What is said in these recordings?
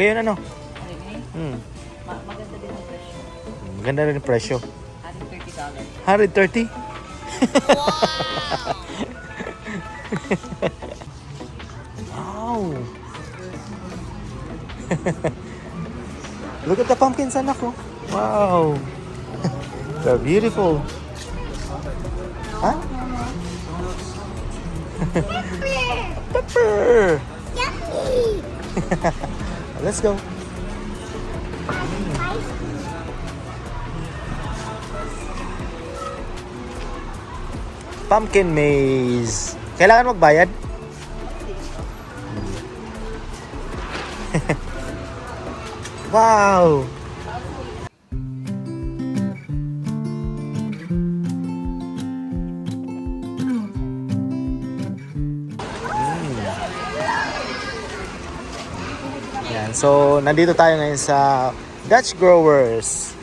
Okay yun ano? Ano maganda din ang presyo. Maganda rin yung presyo. $130. 130? Wow! Look at the pumpkins, anak ko. Wow! They're beautiful. Huh? Pepper! Yummy! Let's go. Pumpkin maze. Kailangan magbayad? Wow! Yan. So, nandito tayo ngayon sa Dutch Growers.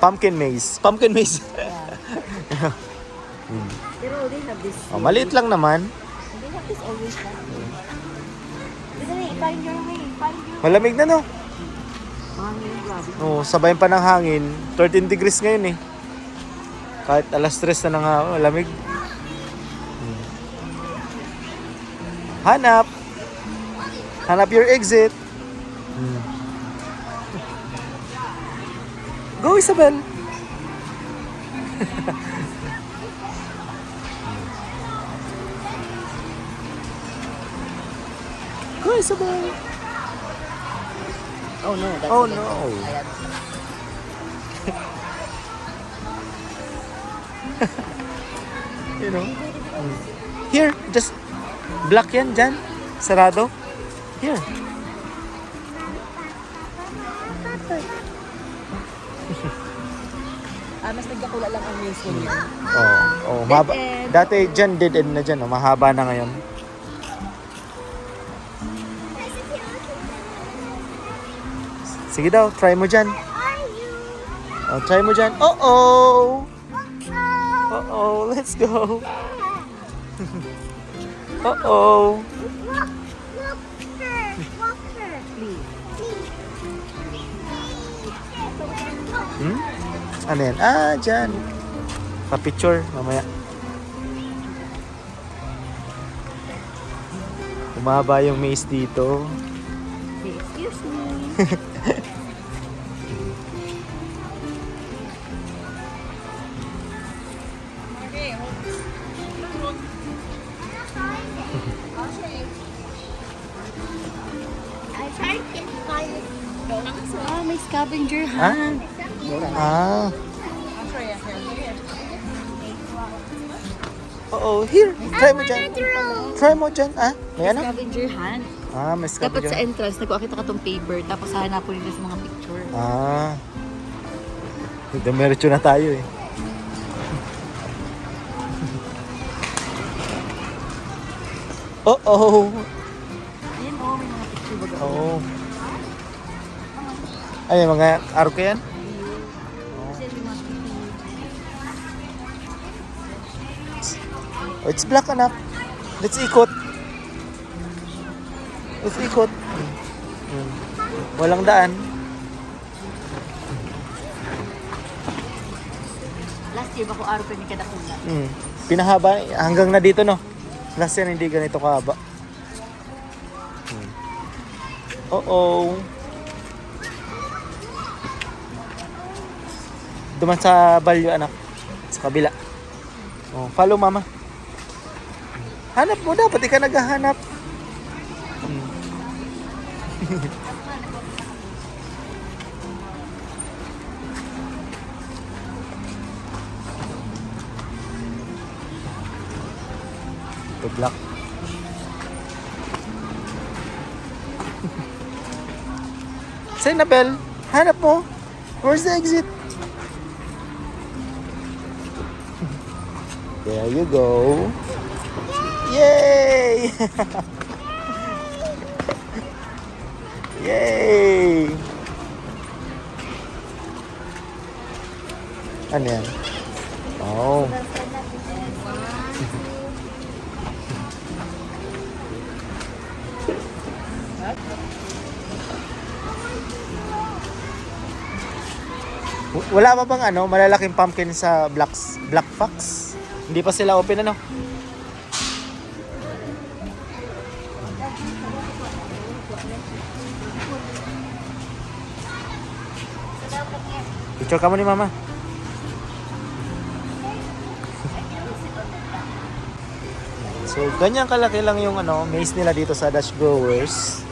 Pumpkin maze. Pumpkin maze. Pero they have this. Oh, maliit lang naman. They have this always lang. Dito na, iparin nyo lang eh. Malamig na no? Hangin, grabe. Oh, sabayan pa ng hangin. 13 degrees ngayon eh. Kahit alas 3 na nga, malamig. Hanap. Hanap your exit. Go, Isabel. Go, Isabel. Oh no, that's Oh okay. no. Ayan. You know? Here, just block yan dyan. Sarado. Here. Mas nagkakula lang ang useful niya. Oh, mahaba. Dead end. Dati dyan, dead end na dyan. Oh. Mahaba na ngayon. Sige daw, try mo dyan. Oh, try mo dyan. Uh-oh! Uh-oh, let's go. Uh-oh. Hmm? Ano yan? Ah, dyan. Pa-picture, mamaya. Umaba yung maze dito. Excuse me. Ah, may scavenger hunt. Ah. Oo, here. Try mo dyan. Try mo dyan. Ah, may ano? Scavenger hunt. Ah, may Dapat scavenger. sa entrance, nagkakita ka tong paper, tapos hahanapin nila sa mga picture. Ah. Dumiretso na tayo eh. Oh. Ayan, oh, may mga picture baga. Oo. Ay, mga arko yan? Kasi may mga picture. Oh, it's black anak. Let's ikot. Let's ikot. Walang daan. Last year, bako araw pa ni Kadakula. Pinahaba hanggang na dito no. Last year hindi ganito kahaba. Oh. Duman sa balyo anak. Sa kabila. Oh, follow mama. Hanap mo dapat ikaw naghahanap. Good luck. Annabelle, hanap mo. Where's the exit? There you go. Yay! Yay! Ano yan? Oh. Wala pa bang ano, malalaking pumpkin sa Black Fox? Hindi pa sila open ano? Picture ka mo ni Mama. So, ganyan kalaki lang yung ano, maze nila dito sa Dutch Growers.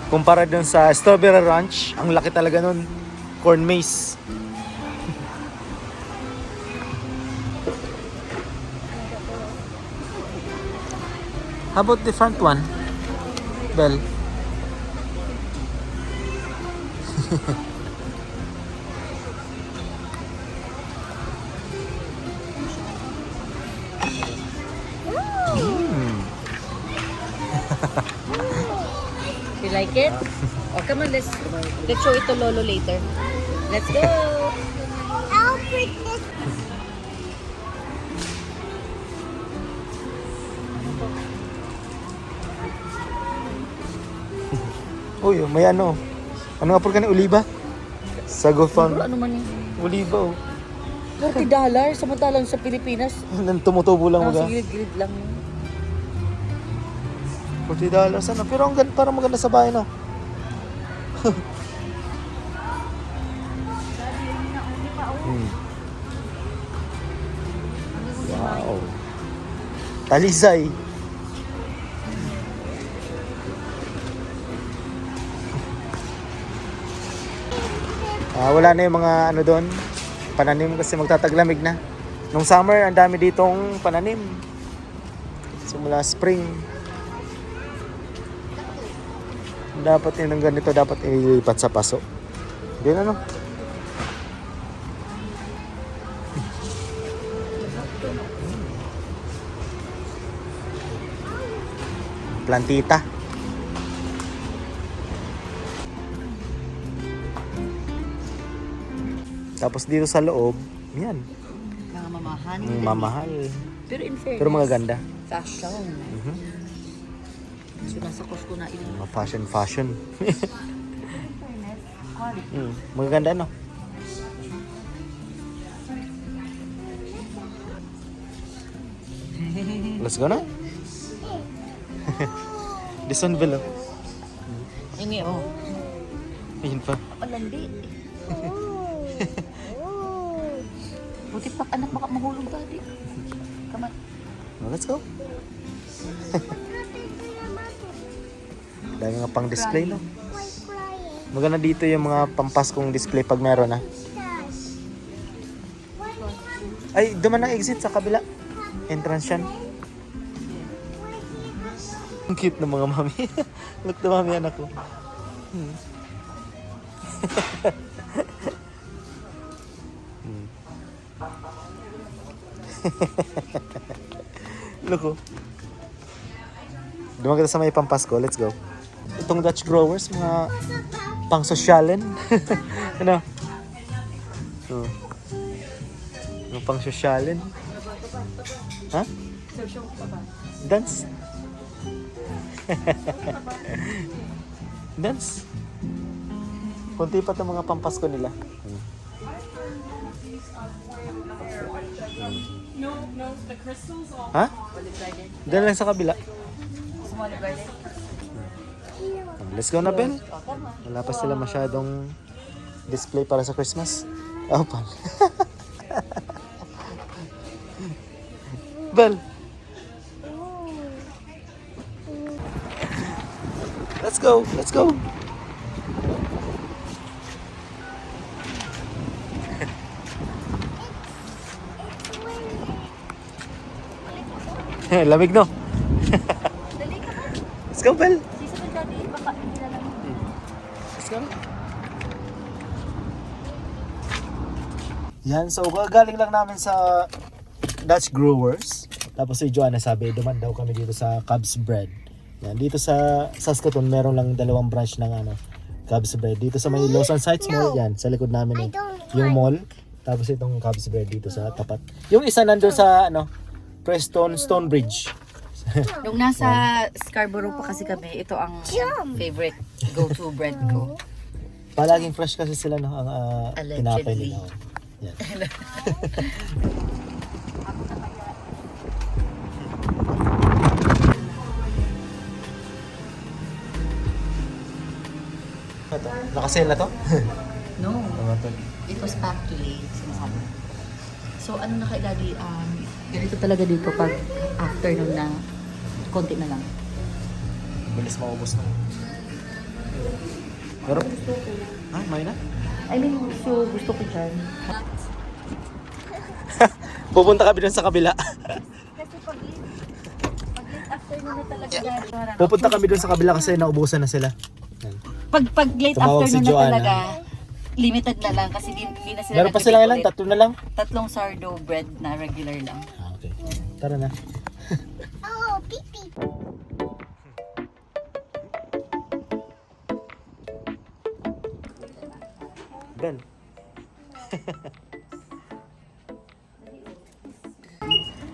Kumpara dun sa Strawberry Ranch, ang laki talaga nun. Corn maze. How about the front one? Bell. You like it? Oh, come on, let's show it to Lolo later. Let's go. I'll put this. Uy, may ano. Ano nga po ka ni Oliba? Sago farm. Ano man yun? Oliba oh. $40 samantalang sa Pilipinas. Nang tumutubo lang Nasa mga. gilid-gilid lang yun. $40 ano. Pero ang ganda, parang maganda sa bahay no. Wow. Talisay. Wala na yung mga ano doon, pananim kasi magtataglamig na. Nung summer, ang dami ditong pananim. Simula spring. Dapat yung ganito, dapat ilipat sa paso. Hindi na no. Plantita. Tapos dito sa loob, yan. Mga mamahal. Mamahal. Pero in fairness, Pero mga ganda. fashion. So, nasa Costco na yun. Mga fashion. Quality. Magaganda no? Let's go na. This one below. Yung nga, oh. Ayun pa. Palandi. Buti pa anak baka mahulog dati. Come on. Oh, let's go. Dami nga pang display no. Maganda dito yung mga pampaskong display pag meron na. Ay, duman ang exit sa kabila. Entrance yan. Ang cute ng mga mami. Look na mami anak ko. Look oh. Dumagat sa may pampasko. Let's go. Itong Dutch Growers, mga pang-sosyalin. Ano? Oh. Mga pang-sosyalin. Ha? Dance? Dance? Kunti pa itong mga pampasko nila. No, the crystals all. Ha? Diyan lang sa kabila. Small garden. Let's go na, Ben. Oh, come on. Wala pa sila masyadong display para sa Christmas. Oh, pal. Bel. Let's go. Let's go. Lamig no? Dali ka ba? Let's go, Bel. Sisa ka dati, baka hindi na lang. Let's go. Yan, so galing lang namin sa Dutch Growers. Tapos si Joanna sabi, duman daw kami dito sa Cubs Bread. Yan, dito sa Saskatoon, meron lang 2 branch ng ano, Cubs Bread. Dito sa may Lawson Sites Mall, yan, sa likod namin yung mall. Tapos itong Cubs Bread dito sa tapat. Yung isa nandun sa ano, Preston Stonebridge. Nung nasa Scarborough pa kasi kami, ito ang favorite go-to bread ko. Palaging fresh kasi sila no, ang tinapay Allegedly. nila. Oh. Yan. Ito, nakasale na to? No. Ano to? It was packed too late, sinasabi. So, ano na kay Daddy, ganito talaga dito pag afternoon na konti na lang. Bilis maubos na. Pero, may na? I mean, so gusto ko dyan. Pupunta kami dun sa kabila. Kasi pag late afternoon na talaga dyan. Pupunta kami dun sa kabila kasi naubusan na sila. Yan. Pag late Tumawag si afternoon na Joanna. talaga, limited na lang kasi di na sila Meron pa sila nagbibig ilan? ulit. 3 na lang? 3 sourdough bread na regular lang. Okay. Tara na. Oh, pee pee. Ben.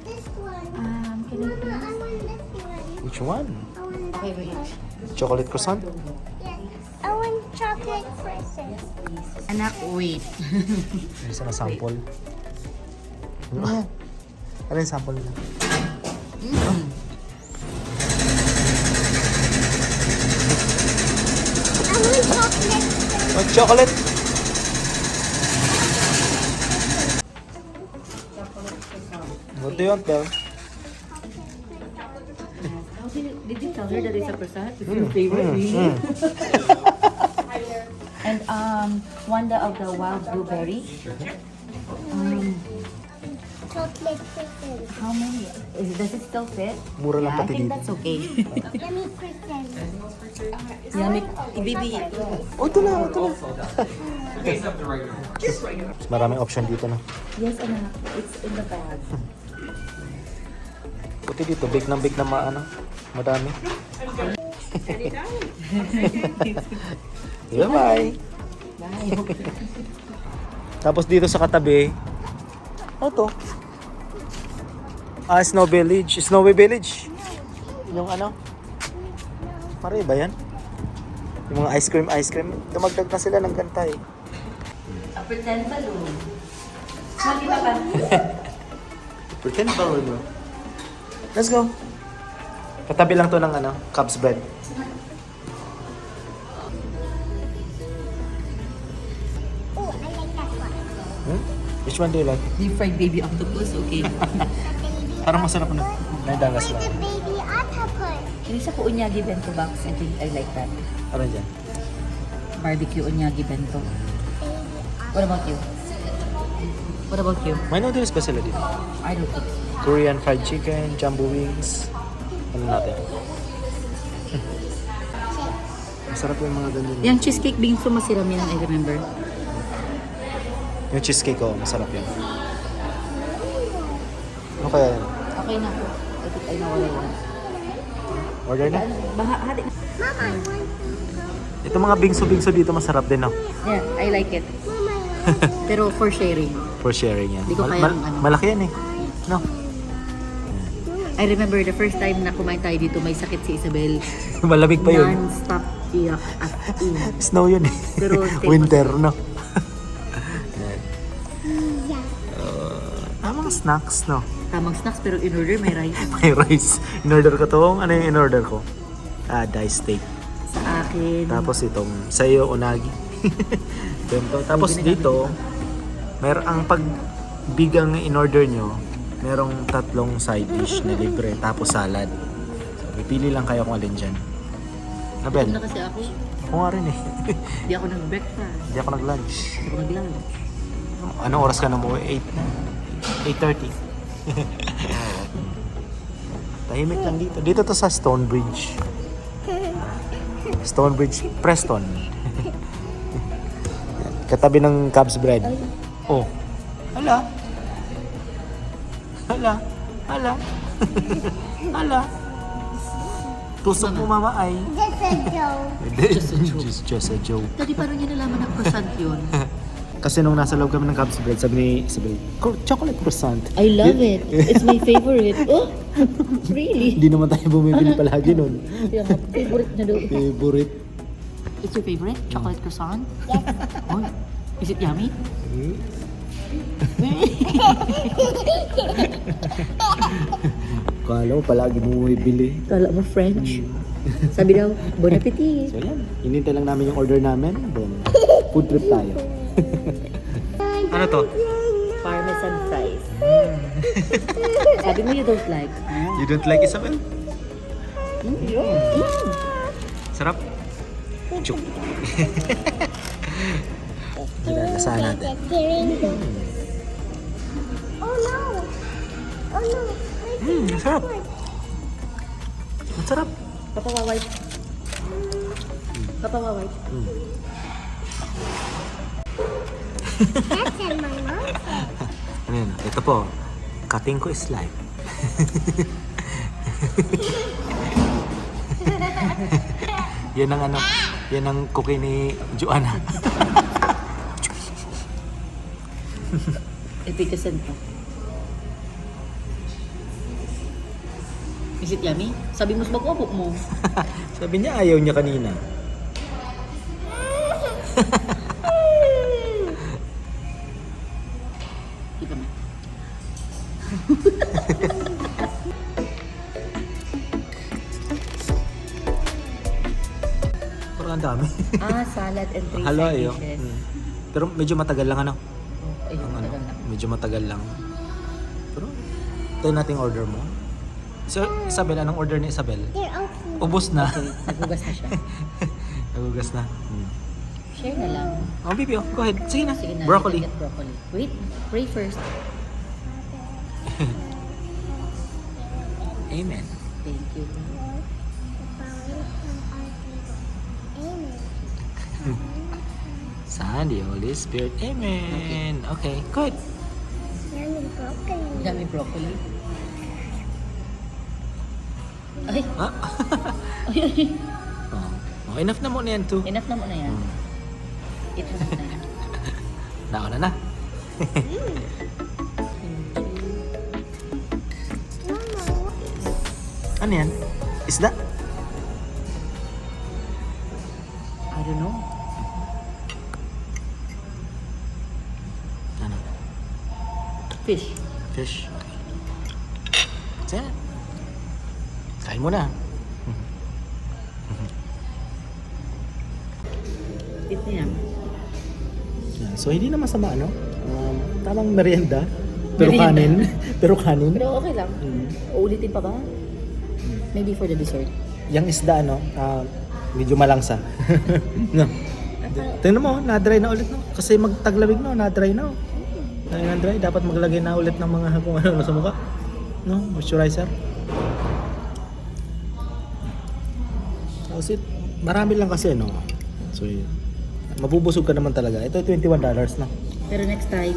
This one. Can you I want this one. Which one? I want Okay, wait. Chocolate croissant? yes. I want chocolate croissant. Anak, wait. Isa na sample. Ano yung sample nila? I want chocolate. Oh, chocolate! What do you want, Belle? How did you tell her that it's a croissant? It's your favorite, really? And Wanda of the wild blueberry. Chocolate croissant. How many? Does it still fit? Mura lang Yeah, I pati think dito. that's okay. Yummy croissant. Yummy. Baby, Oh, ito na, ito na. Maraming option dito na. yes anak, it's in the bag. Puti dito, bake na maano. Madami. Bye-bye! Bye. Tapos dito sa katabi, ano to? Snow Village. Snowy Village. Yung ano? Pare ba yan? Yung mga ice cream. Dumagdag na sila ng ganta eh. A pretend balloon. Mali pa ba? Pretend balloon mo. Let's go. Katabi lang to ng ano, Cubs bread. Oh, I like that one. Which one do you like? Deep fried baby octopus, okay. Parang masarap na. May dagas The lang. baby octopus. Yung sa po unyagi bento box, I think I like that. Ano dyan? Barbecue unyagi bento. What about you? What about you? May noodle special dito. I don't think so. Korean fried chicken, jumbo wings. Ano natin? Masarap yung mga ganyan. Yung cheesecake bingsu masiram yan, I remember. Yung cheesecake ko, masarap yan. Ano kaya yan? Okay na. I think I know what I want. Order na? Hati. Mama, I want Ito mga bingso-bingso dito masarap din, no? Yeah, I like it. Mama, I want Pero for sharing. For sharing yan. Hindi ko kayang ano. Malaki yan eh. No? I remember the first time na kumain tayo dito, may sakit si Isabel. Malamig pa yun. Non-stop iyak as in. Snow yun eh. Pero Winter, no? yeah. Mga snacks, no? Tamang snacks pero in order may rice. May rice. In-order ko to. Ano yung in-order ko? Diced steak. Sa akin. Tapos itong sayo unagi. Ganito. Tapos dito, ang pag bigang in-order nyo, merong 3 side dish na libre. Tapos salad. So, pipili lang kayo kung alin dyan. Nabel? Na kasi ako, Ako nga rin eh. hindi ako nag-breakfast. Hindi ako nag-lunch. Hindi ako nag-lunch. Anong oras ka na mo? 8:30. Tahimik lang dito. Dito to sa Stonebridge. Stonebridge, Preston. Katabi ng Cubs bread. Oh. Hala. Hala. Hala. Hala. Tusok mo mama ay. Just a joke. Just a joke. Daddy, paano niya nalaman na croissant yun? Kasi nung nasa loob kami ng Cubs bread, sabi ni Isabel, chocolate croissant. I love it. It's my favorite. Oh, really? Hindi naman tayo bumibili palagi nun. Yung favorite na doon. Favorite. It's your favorite? Chocolate croissant? Yes. Oh, is it yummy? Kala mo palagi mo bibili. Kala mo French. Sabi daw, bon appetit. So yan, hinintay lang namin yung order namin. Then, food trip tayo. Ano to? Parmesan fries. Sabi mo you don't like. You don't like Isabel? Sarap. Chuk. Ginalasahan natin. Oh no! Oh no! Sarap. Ang sarap. Papa wipe. Papa wipe. That's in my mouth. Ano yun? Ito po. Cutting ko is life. Yan ang ano. Yan ang cookie ni Joanna. Epicacent pa. Is it yummy? Sabi mo sa mag-ubok mo. Sabi niya ayaw niya kanina. Kita mo. Parang ang dami. Salad and 3 Halo side ayo. dishes. Pero medyo matagal lang ano. Ayun, Ang ano, tagal lang. medyo matagal lang. Pero tayo nating order mo. So, Isabel, anong order ni Isabel? They're okay. Ubos na. Nagugas na siya. Nagugas na. Share na lang. Oh, baby, oh, go ahead. Sige na. Sige na. Broccoli. you can get broccoli. Wait, pray first. Amen. Thank you. Amen. Son, the Holy Spirit. Amen. Okay, go ahead. Yummy broccoli. Dami broccoli. Ay! Ah? Ay, ay. Oh, enough na muna yan, too. Enough na muna yan. Ito na yan. Nauna na. Ano yan? Isda? I don't know. Ano? Fish. Fish. Sige. Kain mo na. Ito yan. So, hindi naman masama, ano? Tamang merienda. Pero Merienda. kanin. Pero kanin. Pero okay lang. Uulitin pa ba? Maybe for the dessert. Yung isda, ano? Medyo malangsa. No. Tingnan mo, na-dry na ulit, no? Kasi magtaglamig, no? Na-dry na, oh. Na-dry. Dapat maglagay na ulit ng mga kung ano sa mukha. No? Moisturizer. Kasi marami lang kasi, no? So, mabubusog ka naman talaga. Ito $21 na. Pero next time,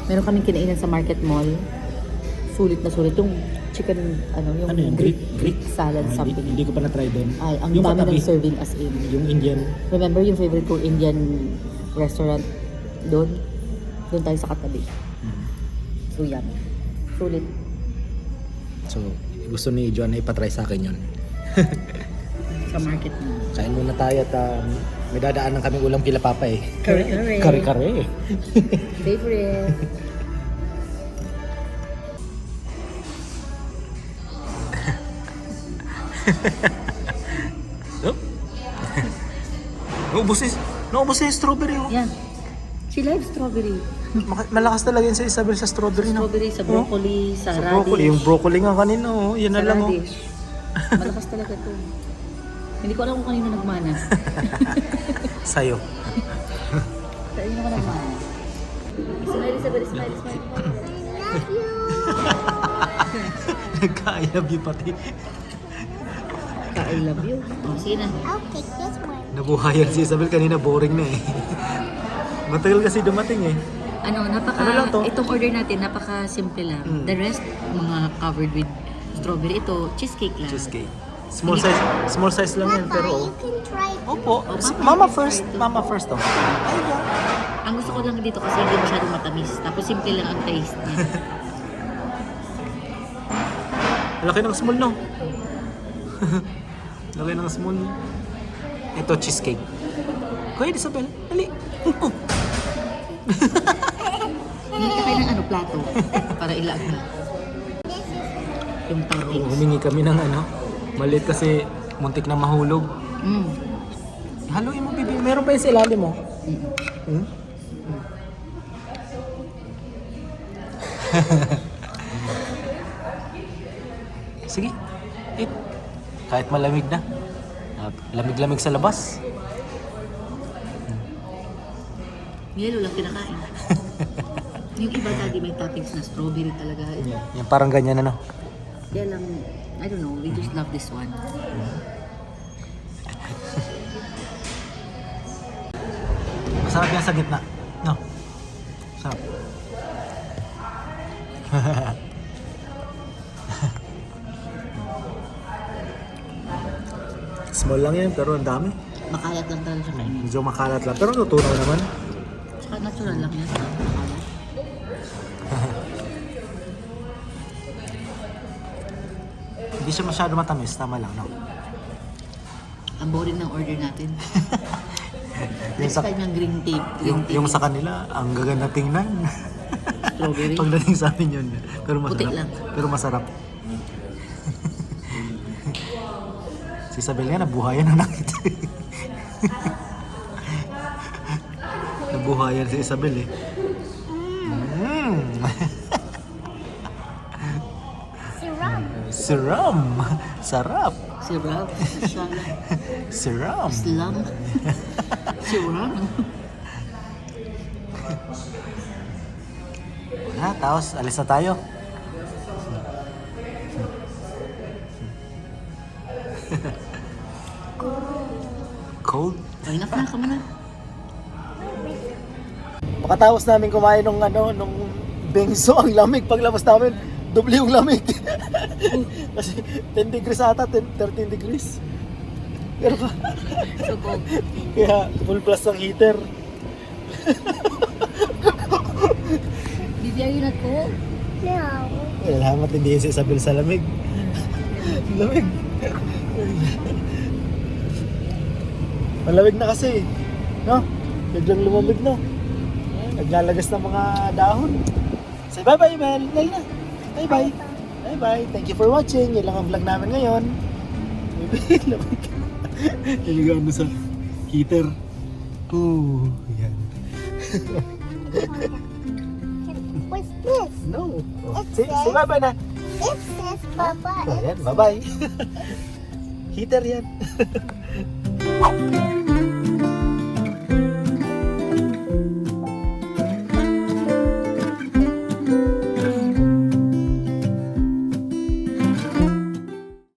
meron kaming kinainan sa market mall. Sulit na sulit. Yung chicken, yung Ano yun? Greek salad something. Hindi ko pa na-try doon. Ay, ang Yung dami katabi. ng serving as in. Yung Indian. Remember yung favorite kong Indian restaurant doon? Doon tayo sa katabi. So, yummy. Sulit. So, gusto ni Joanna ipatry sa akin yun. Sa market mall. Kain muna tayo at may dadaanan kaming ulam kila Papa eh. Kare-kare. Kare-kare. Favorite. Oh. Naubos na yung strawberry. Oh. Yan. She loves strawberry. Malakas talaga yun sa Isabel sa strawberry. No? Strawberry sa broccoli, sa Sa radish. broccoli. Yung broccoli nga kanina. Oh. Yan Sa na lang. Oh. radish. Malakas talaga to. Hindi ko alam kung kanino nagmana. Sa'yo. Kanino ka nagmana? Smile, Isabel, smile, smile. I love you. Nagka-I love you pati. I love you. Oh, sige na. I'll take this one. Nabuhayan si Isabel kanina. Boring na eh. Matagal kasi dumating eh. Ano lang to? Itong order natin, napaka-simple lang. The rest, mga covered with strawberry. Ito, cheesecake lang. Cheesecake. Small size lang yan. Papa, Pero you can try it. opo. Papa, Mama you can first. try it. Mama first. Oh. Ay, Ang gusto ko lang dito kasi hindi masyadong matamis. Tapos simple lang ang taste niya. Laki ng small, no? Laki ng small. Ito, cheesecake. Kuya Isabel, dali. Hindi ka kayo ng ano, plato para ilag na. Yung toppings. Humingi kami ng maliit kasi muntik na mahulog. Mm. Haluin mo, bibi. Meron pa yun sa ilalim mo. Hmm? Sige. Eat. Kahit malamig na. Lamig-lamig sa labas. Yelo lang kinakain. Yung iba dati may toppings na strawberry talaga. Yan, parang ganyan Kaya lang, I don't know, we just love this one. Masarap yan sa gitna. No? Sarap. Small lang yan, pero ang dami. Makalat lang talaga siya kainin. Medyo makalat lang, pero natunaw naman. Tsaka natural lang yan. Makalat. Hindi siya masyado matamis, tama lang, no? Ang boring ng order natin. Yung Next sa, time yung green tape. yung sa kanila, ang gaganda tingnan. Strawberry. Pagdating sa amin yun. Pero masarap. Puti lang. Pero masarap. Si Isabel nga, nabuhayan na nakita. Nabuhayan si Isabel eh. Syrup. Siram. Sarap. Si Rob. Mashallah. Siram. Islam. Si Rob. Wala, tapos alis na tayo. Cold? Ay, enough na ka muna. Makatapos namin kumain nung bengso, ang lamig. Paglabas namin, doble yung lamig. Kasi 10 degrees ata, 13 degrees. Pero So cold. kaya full plus ang heater. Did you not cold? No. Salamat hindi si Isabel sa lamig. Lamig. Malamig na kasi. No? Biglang lumamig na. Naglalagas ng mga dahon. Say bye-bye, Mel. Nel na. Bye-bye. Bye-bye. Thank you for watching. Yan lang ang vlog namin ngayon. Lamig. Naligaan mo sa heater. Ooh, yan. What's this? No. Say bye-bye na. It says Papa. Ayan, bye-bye. Heater yan.